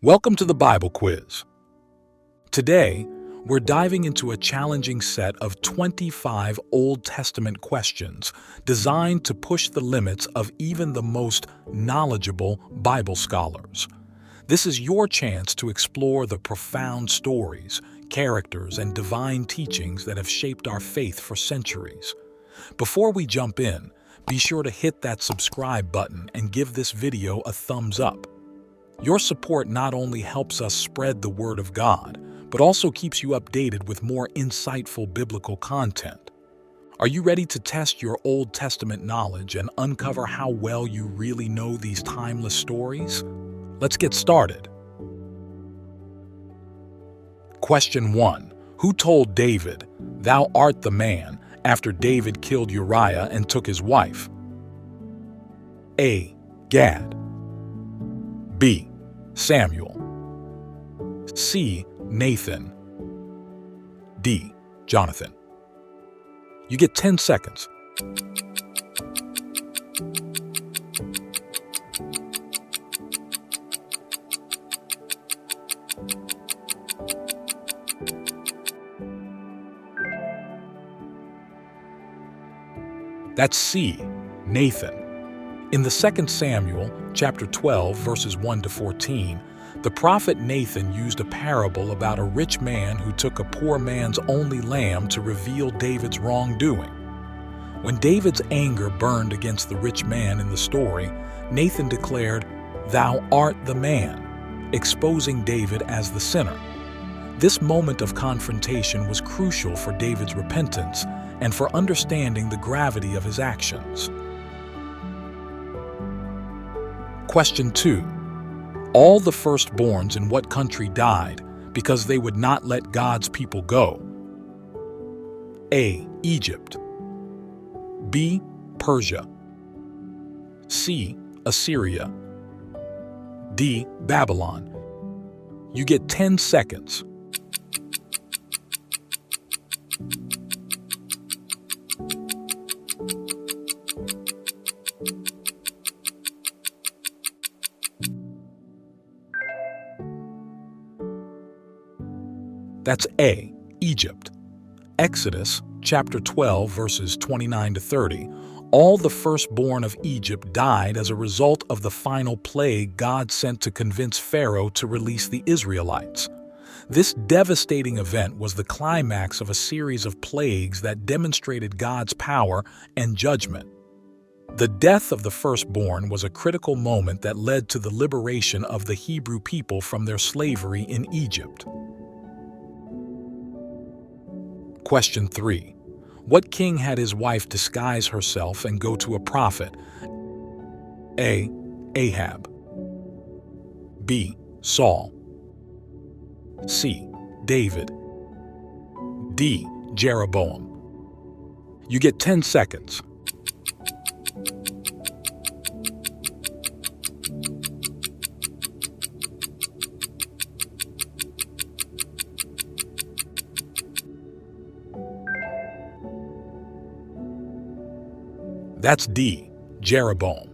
Welcome to the Bible Quiz. Today, we're diving into a challenging set of 25 Old Testament questions designed to push the limits of even the most knowledgeable Bible scholars. This is your chance to explore the profound stories, characters, and divine teachings that have shaped our faith for centuries. Before we jump in, be sure to hit that subscribe button and give this video a thumbs up. Your support not only helps us spread the Word of God, but also keeps you updated with more insightful biblical content. Are you ready to test your Old Testament knowledge and uncover how well you really know these timeless stories? Let's get started. Question 1. Who told David, "Thou art the man," after David killed Uriah and took his wife? A. Gad. B. Samuel. C. Nathan. D. Jonathan. You get 10 seconds. That's C. Nathan. In the 2 Samuel, chapter 12, verses 1 to 14, the prophet Nathan used a parable about a rich man who took a poor man's only lamb to reveal David's wrongdoing. When David's anger burned against the rich man in the story, Nathan declared, "Thou art the man," exposing David as the sinner. This moment of confrontation was crucial for David's repentance and for understanding the gravity of his actions. Question 2. All the firstborns in what country died because they would not let God's people go? A. Egypt. B. Persia. C. Assyria. D. Babylon. You get 10 seconds. That's A. Egypt. Exodus, chapter 12, verses 29 to 30. All the firstborn of Egypt died as a result of the final plague God sent to convince Pharaoh to release the Israelites. This devastating event was the climax of a series of plagues that demonstrated God's power and judgment. The death of the firstborn was a critical moment that led to the liberation of the Hebrew people from their slavery in Egypt. Question 3. What king had his wife disguise herself and go to a prophet? A. Ahab. B. Saul. C. David. D. Jeroboam. You get 10 seconds. That's D. Jeroboam.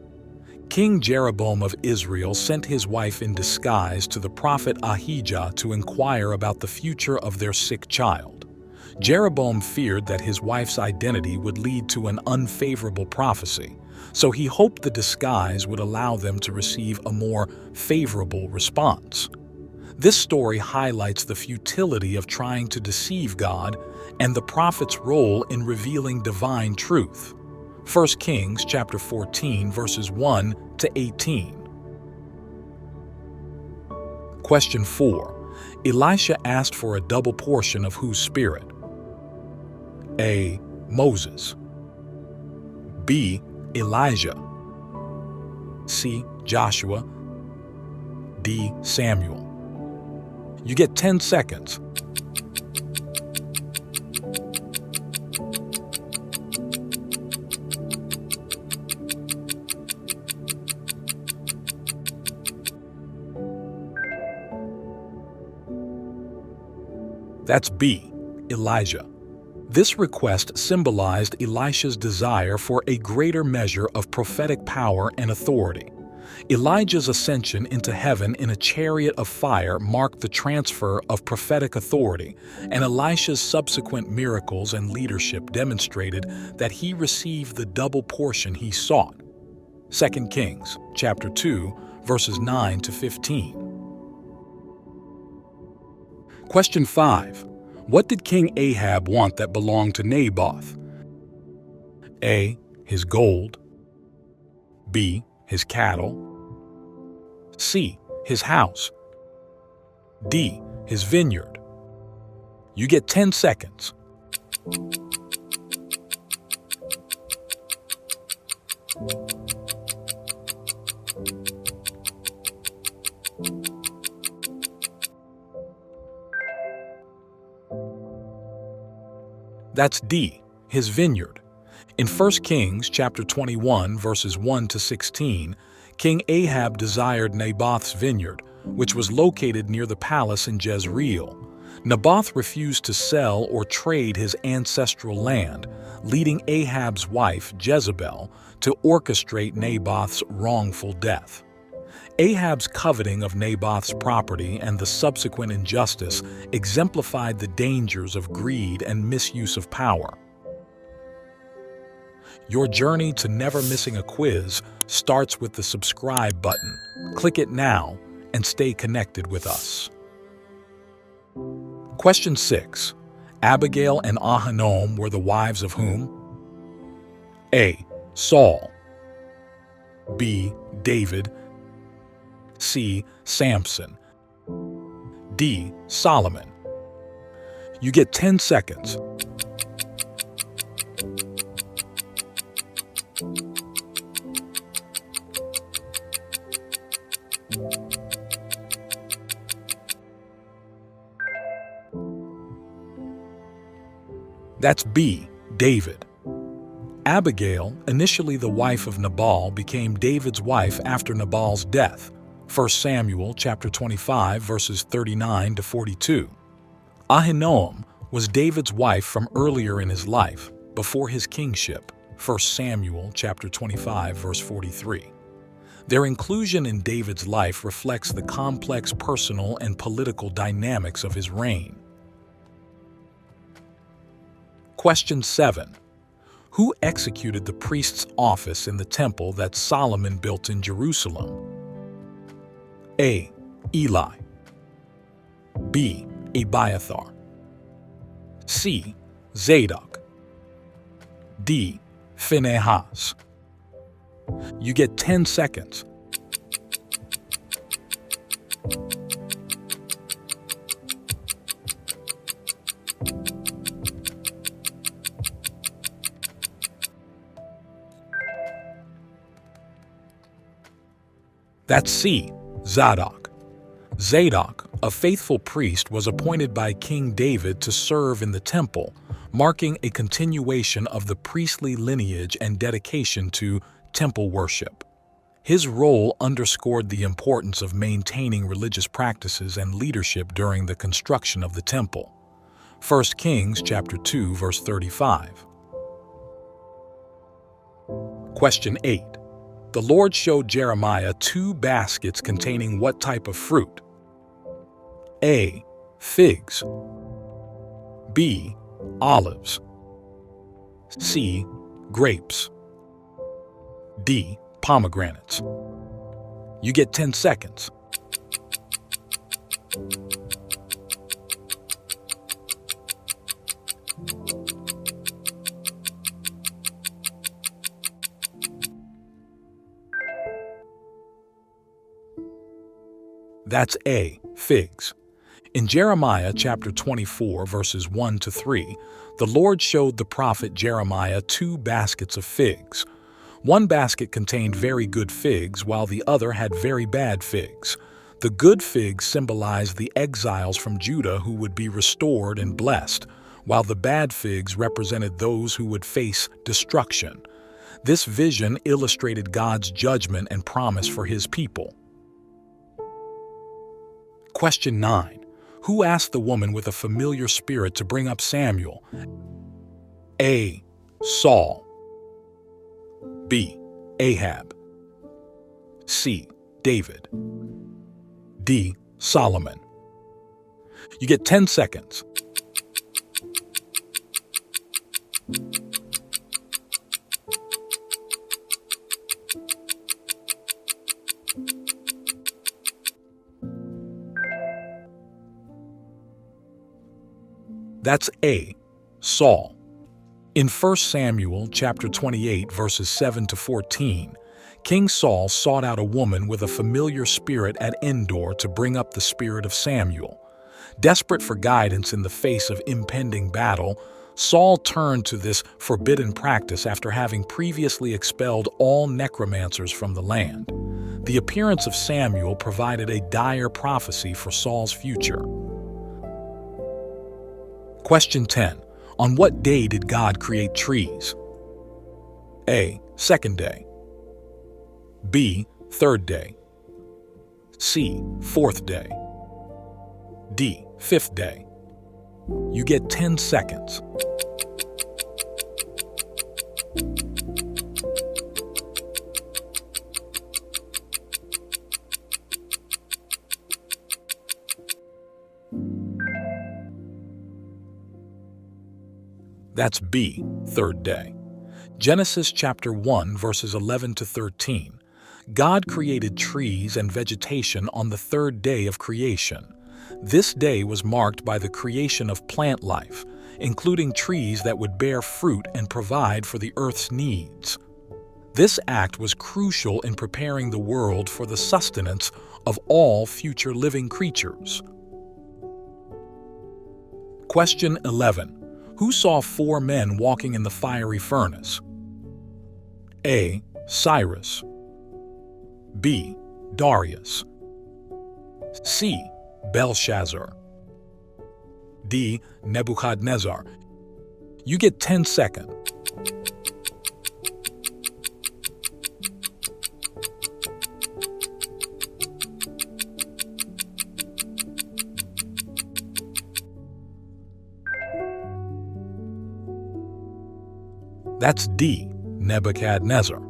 King Jeroboam of Israel sent his wife in disguise to the prophet Ahijah to inquire about the future of their sick child. Jeroboam feared that his wife's identity would lead to an unfavorable prophecy, so he hoped the disguise would allow them to receive a more favorable response. This story highlights the futility of trying to deceive God and the prophet's role in revealing divine truth. 1 Kings chapter 14, verses 1 to 18. Question 4. Elisha asked for a double portion of whose spirit? A. Moses. B. Elijah. C. Joshua. D. Samuel. You get 10 seconds. That's B. Elijah. This request symbolized Elisha's desire for a greater measure of prophetic power and authority. Elijah's ascension into heaven in a chariot of fire marked the transfer of prophetic authority, and Elisha's subsequent miracles and leadership demonstrated that he received the double portion he sought. 2 Kings, chapter 2, verses 9 to 15. Question 5. What did King Ahab want that belonged to Naboth? A. His gold. B. His cattle. C. His house. D. His vineyard. You get 10 seconds. That's D. His vineyard. In 1 Kings chapter 21, verses 1 to 16, King Ahab desired Naboth's vineyard, which was located near the palace in Jezreel. Naboth refused to sell or trade his ancestral land, leading Ahab's wife, Jezebel, to orchestrate Naboth's wrongful death. Ahab's coveting of Naboth's property and the subsequent injustice exemplified the dangers of greed and misuse of power. Your journey to never missing a quiz starts with the subscribe button. Click it now and stay connected with us. Question 6. Abigail and Aom were the wives of whom? A. Saul. B. David. C. Samson. D. Solomon. You get 10 seconds. That's B. David. Abigail, initially the wife of Nabal, became David's wife after Nabal's death. 1 Samuel chapter 25, verses 39 to 42. Ahinoam was David's wife from earlier in his life, before his kingship. 1 Samuel chapter 25, verse 43. Their inclusion in David's life reflects the complex personal and political dynamics of his reign. Question 7. Who executed the priest's office in the temple that Solomon built in Jerusalem? A. Eli. B. Abiathar. C. Zadok. D. Phinehas. You get 10 seconds. That's C. Zadok. Zadok, a faithful priest, was appointed by King David to serve in the temple, marking a continuation of the priestly lineage and dedication to temple worship. His role underscored the importance of maintaining religious practices and leadership during the construction of the temple. 1 Kings chapter 2, verse 35. Question 8. The Lord showed Jeremiah 2 baskets containing what type of fruit? A. Figs. B. Olives. C. Grapes. D. Pomegranates. You get 10 seconds. That's A. Figs. In Jeremiah chapter 24, verses 1 to 3, the Lord showed the prophet Jeremiah 2 baskets of figs. One basket contained very good figs, while the other had very bad figs. The good figs symbolized the exiles from Judah who would be restored and blessed, while the bad figs represented those who would face destruction. This vision illustrated God's judgment and promise for his people. Question 9. Who asked the woman with a familiar spirit to bring up Samuel? A. Saul. B. Ahab. C. David. D. Solomon. You get 10 seconds. That's A. Saul. In 1 Samuel chapter 28, verses 7 to 14, King Saul sought out a woman with a familiar spirit at Endor to bring up the spirit of Samuel. Desperate for guidance in the face of impending battle, Saul turned to this forbidden practice after having previously expelled all necromancers from the land. The appearance of Samuel provided a dire prophecy for Saul's future. Question 10. On what day did God create trees? A. Second day. B. Third day. C. Fourth day. D. Fifth day. You get 10 seconds. That's B. Third day. Genesis chapter 1, verses 11 to 13. God created trees and vegetation on the third day of creation. This day was marked by the creation of plant life, including trees that would bear fruit and provide for the earth's needs. This act was crucial in preparing the world for the sustenance of all future living creatures. Question 11. Who saw 4 men walking in the fiery furnace? A. Cyrus. B. Darius. C. Belshazzar. D. Nebuchadnezzar. You get 10 seconds. That's D. Nebuchadnezzar.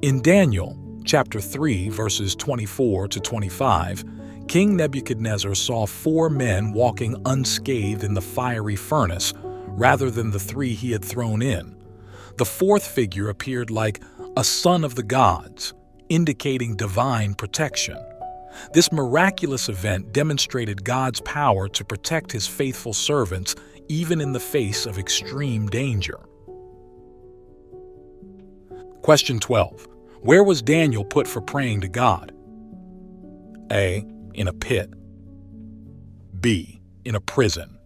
In Daniel chapter 3, verses 24 to 25, King Nebuchadnezzar saw 4 men walking unscathed in the fiery furnace rather than the 3 he had thrown in. The 4th figure appeared like a son of the gods, indicating divine protection. This miraculous event demonstrated God's power to protect his faithful servants even in the face of extreme danger. Question 12. Where was Daniel put for praying to God? A. In a pit. B. In a prison.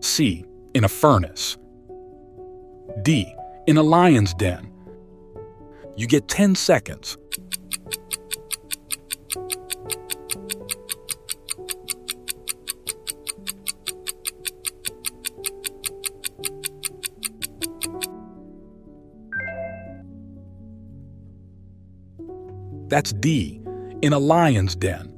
C. In a furnace. D. In a lion's den. You get 10 seconds. That's D. In a lion's den.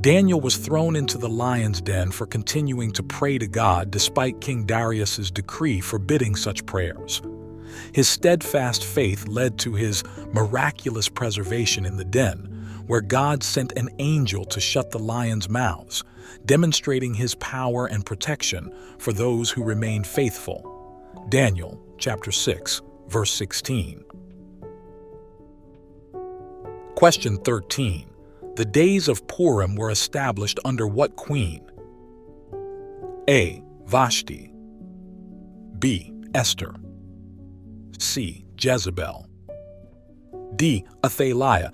Daniel was thrown into the lion's den for continuing to pray to God despite King Darius's decree forbidding such prayers. His steadfast faith led to his miraculous preservation in the den, where God sent an angel to shut the lions' mouths, demonstrating his power and protection for those who remain faithful. Daniel chapter 6, verse 16. Question 13. The days of Porum were established under what queen? A. Vashti. B. Esther. C. Jezebel. D. Athaliah.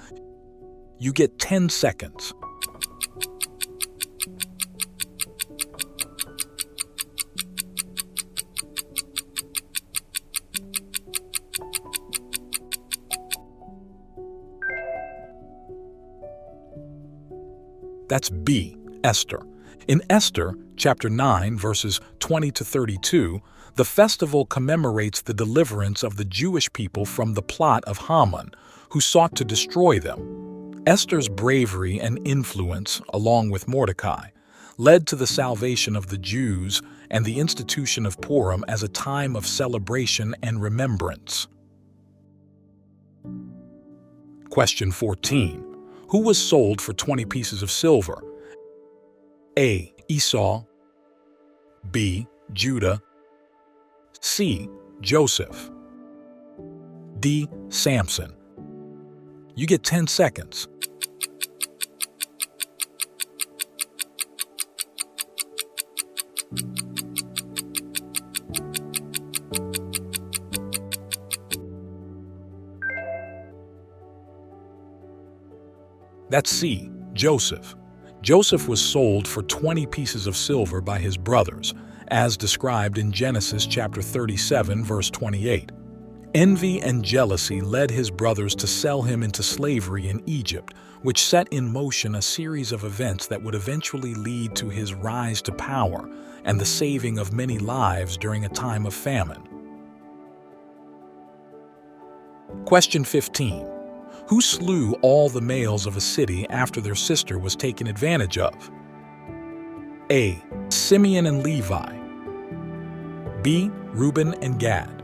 You get 10 seconds. That's B. Esther. In Esther, chapter 9, verses 20 to 32, the festival commemorates the deliverance of the Jewish people from the plot of Haman, who sought to destroy them. Esther's bravery and influence, along with Mordecai, led to the salvation of the Jews and the institution of Purim as a time of celebration and remembrance. Question 14. Who was sold for 20 pieces of silver? A. Esau. B. Judah. C. Joseph. D. Samson. You get 10 seconds. That's C. Joseph. Joseph was sold for 20 pieces of silver by his brothers, as described in Genesis chapter 37, verse 28. Envy and jealousy led his brothers to sell him into slavery in Egypt, which set in motion a series of events that would eventually lead to his rise to power and the saving of many lives during a time of famine. Question 15. Who slew all the males of a city after their sister was taken advantage of? A. Simeon and Levi. B. Reuben and Gad.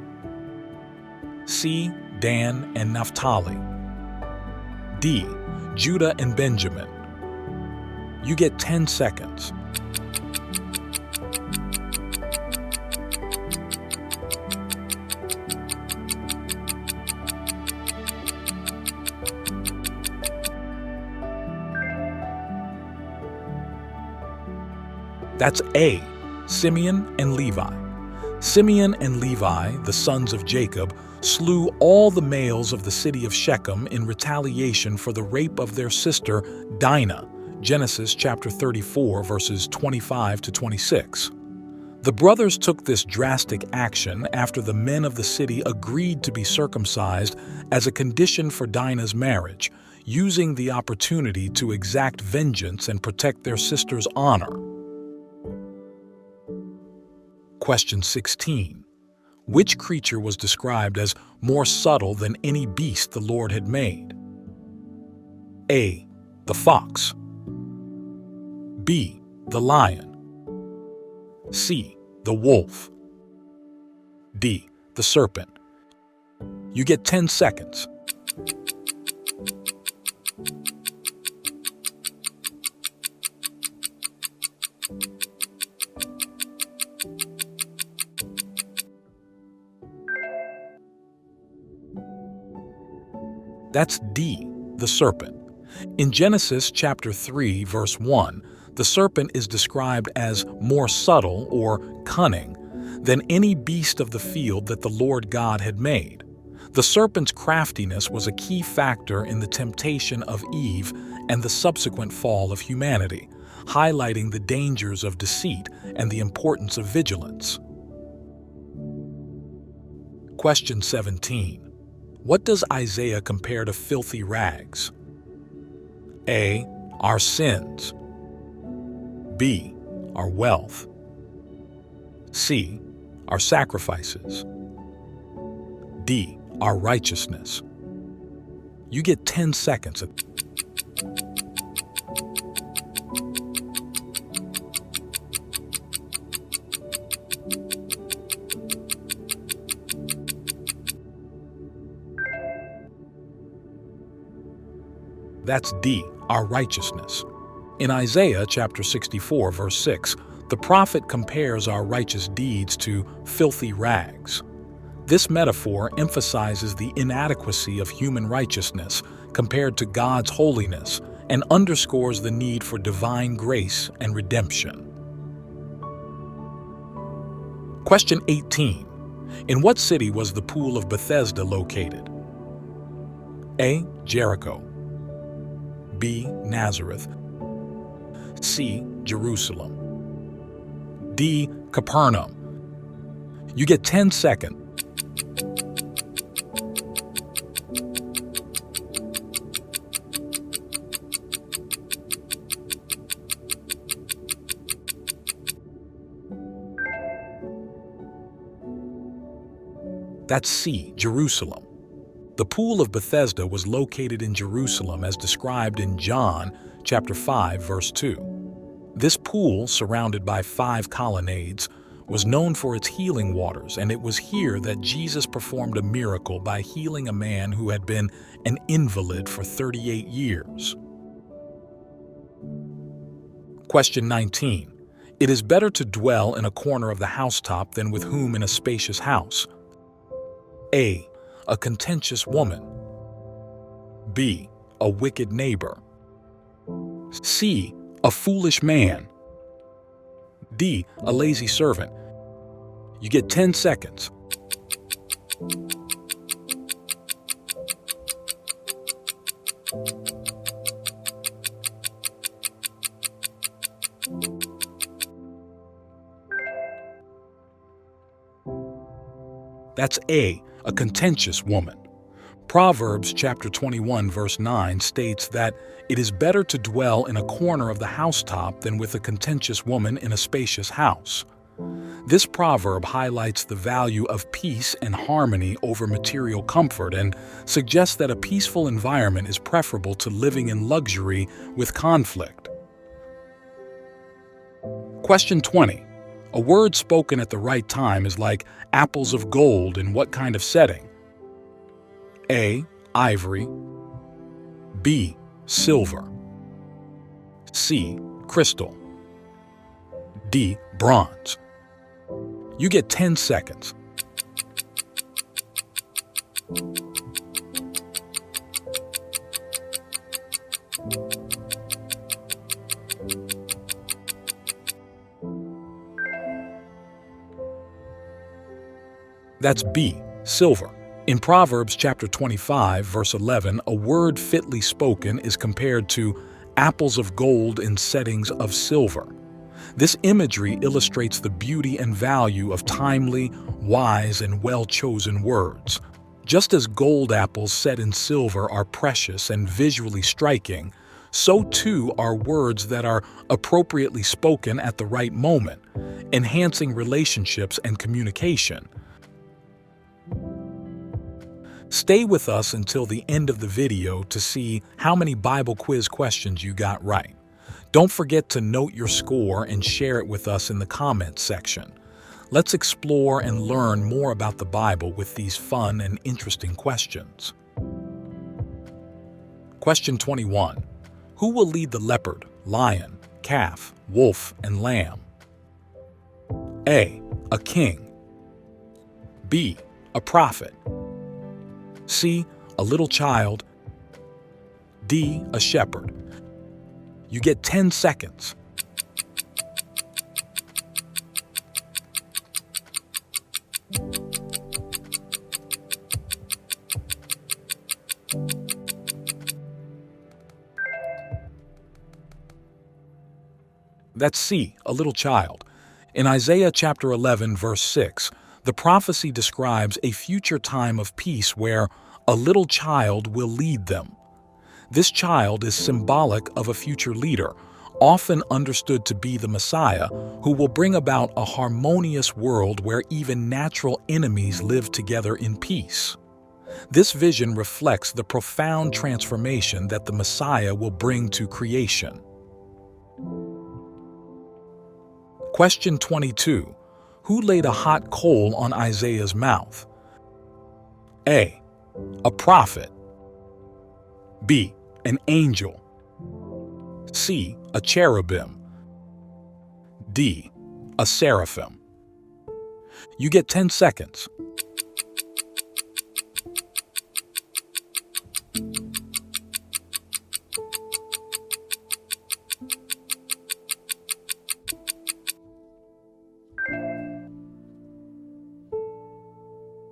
C. Dan and Naphtali. D. Judah and Benjamin. You get 10 seconds. That's A. Simeon and Levi. Simeon and Levi, the sons of Jacob, slew all the males of the city of Shechem in retaliation for the rape of their sister Dinah, Genesis chapter 34, verses 25 to 26. The brothers took this drastic action after the men of the city agreed to be circumcised as a condition for Dinah's marriage, using the opportunity to exact vengeance and protect their sister's honor. Question 16. Which creature was described as more subtle than any beast the Lord had made? A. The fox. B. The lion. C. The wolf. D. The serpent. You get 10 seconds. That's D, the serpent. In Genesis chapter 3, verse 1, the serpent is described as more subtle or cunning than any beast of the field that the Lord God had made. The serpent's craftiness was a key factor in the temptation of Eve and the subsequent fall of humanity, highlighting the dangers of deceit and the importance of vigilance. Question 17. What does Isaiah compare to filthy rags? A. Our sins. B. Our wealth. C. Our sacrifices. D. Our righteousness. You get 10 seconds. That's D, our righteousness. In Isaiah chapter 64, verse 6, the prophet compares our righteous deeds to filthy rags. This metaphor emphasizes the inadequacy of human righteousness compared to God's holiness and underscores the need for divine grace and redemption. Question 18. In what city was the pool of Bethesda located? A. Jericho. B. Nazareth. C. Jerusalem. D. Capernaum. You get 10 seconds. That's C. Jerusalem. The pool of Bethesda was located in Jerusalem as described in John chapter 5, verse 2. This pool, surrounded by 5 colonnades, was known for its healing waters, and it was here that Jesus performed a miracle by healing a man who had been an invalid for 38 years. Question 19. It is better to dwell in a corner of the housetop than with whom in a spacious house? A contentious woman. B, a wicked neighbor. C, a foolish man. D, a lazy servant. You get 10 seconds. That's A contentious woman. Proverbs chapter 21 verse 9 states that it is better to dwell in a corner of the housetop than with a contentious woman in a spacious house. This proverb highlights the value of peace and harmony over material comfort and suggests that a peaceful environment is preferable to living in luxury with conflict. Question 20. A word spoken at the right time is like apples of gold in what kind of setting? A, ivory. B, silver. C, crystal. D, bronze. You get 10 seconds. That's B, silver. In Proverbs chapter 25, verse 11, a word fitly spoken is compared to apples of gold in settings of silver. This imagery illustrates the beauty and value of timely, wise, and well-chosen words. Just as gold apples set in silver are precious and visually striking, so too are words that are appropriately spoken at the right moment, enhancing relationships and communication. Stay with us until the end of the video to see how many Bible quiz questions you got right. Don't forget to note your score and share it with us in the comments section. Let's explore and learn more about the Bible with these fun and interesting questions. Question 21. Who will lead the leopard, lion, calf, wolf, and lamb? A king. B, a prophet. C, a little child. D, a shepherd. You get 10 seconds. That's C, a little child. In Isaiah chapter 11, verse 6, the prophecy describes a future time of peace where a little child will lead them. This child is symbolic of a future leader, often understood to be the Messiah, who will bring about a harmonious world where even natural enemies live together in peace. This vision reflects the profound transformation that the Messiah will bring to creation. Question 22. Who laid a hot coal on Isaiah's mouth? A, a prophet. B, an angel. C, a cherubim. D, a seraphim. You get 10 seconds.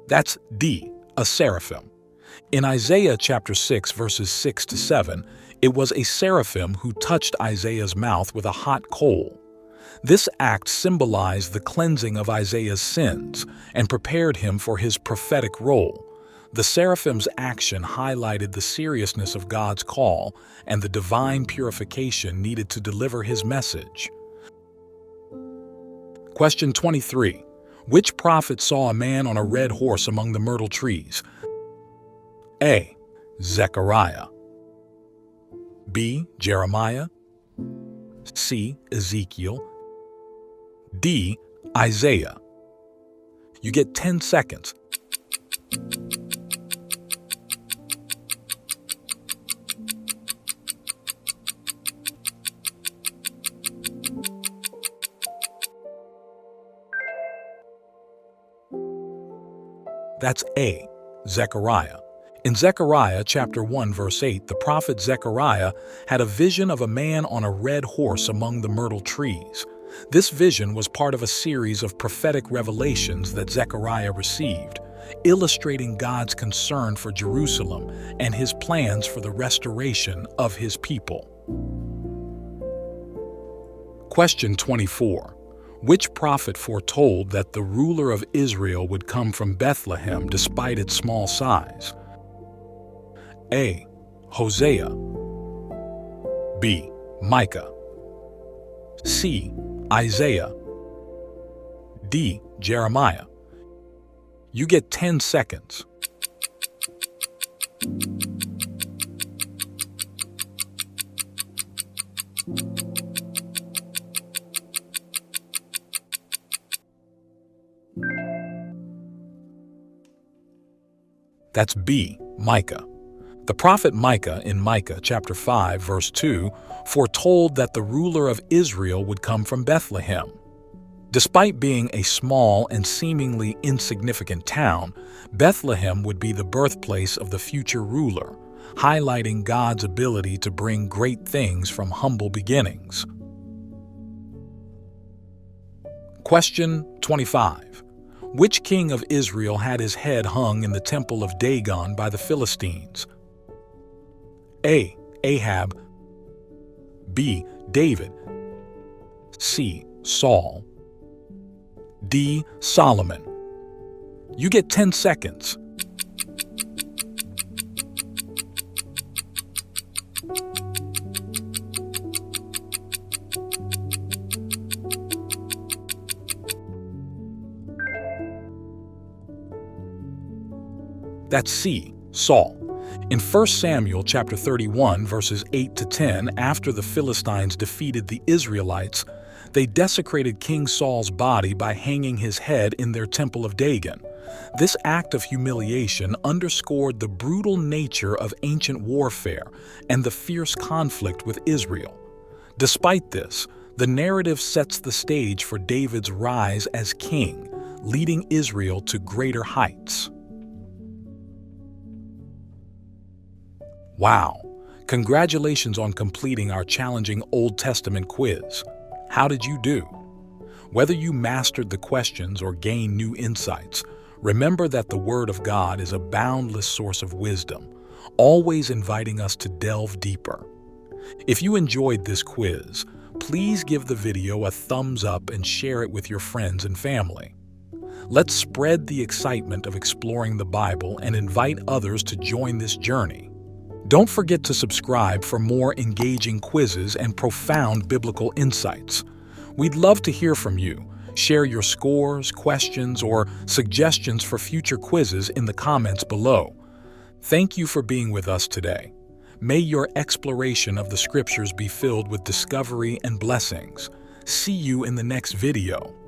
That's D, a seraphim. In Isaiah chapter 6, verses 6 to 7, it was a seraphim who touched Isaiah's mouth with a hot coal. This act symbolized the cleansing of Isaiah's sins and prepared him for his prophetic role. The seraphim's action highlighted the seriousness of God's call and the divine purification needed to deliver his message. Question 23. Which prophet saw a man on a red horse among the myrtle trees? A, Zechariah. B, Jeremiah. C, Ezekiel. D, Isaiah. You get 10 seconds. That's A, Zechariah. In Zechariah chapter 1 verse 8, the prophet Zechariah had a vision of a man on a red horse among the myrtle trees. This vision was part of a series of prophetic revelations that Zechariah received, illustrating God's concern for Jerusalem and his plans for the restoration of his people. Question 24. Which prophet foretold that the ruler of Israel would come from Bethlehem despite its small size? A. Hosea. B. Micah. C. Isaiah. D. Jeremiah. You get 10 seconds. That's B, Micah. The prophet Micah in Micah chapter 5 verse 2 foretold that the ruler of Israel would come from Bethlehem. Despite being a small and seemingly insignificant town, Bethlehem would be the birthplace of the future ruler, highlighting God's ability to bring great things from humble beginnings. Question 25. Which king of Israel had his head hung in the temple of Dagon by the Philistines? A. Ahab. B. David. C. Saul. D. Solomon. You get 10 seconds. That's C, Saul. In 1 Samuel chapter 31, verses 8 to 10, after the Philistines defeated the Israelites, they desecrated King Saul's body by hanging his head in their temple of Dagon. This act of humiliation underscored the brutal nature of ancient warfare and the fierce conflict with Israel. Despite this, the narrative sets the stage for David's rise as king, leading Israel to greater heights. Wow! Congratulations on completing our challenging Old Testament quiz. How did you do? Whether you mastered the questions or gained new insights, remember that the Word of God is a boundless source of wisdom, always inviting us to delve deeper. If you enjoyed this quiz, please give the video a thumbs up and share it with your friends and family. Let's spread the excitement of exploring the Bible and invite others to join this journey. Don't forget to subscribe for more engaging quizzes and profound biblical insights. We'd love to hear from you. Share your scores, questions, or suggestions for future quizzes in the comments below. Thank you for being with us today. May your exploration of the Scriptures be filled with discovery and blessings. See you in the next video.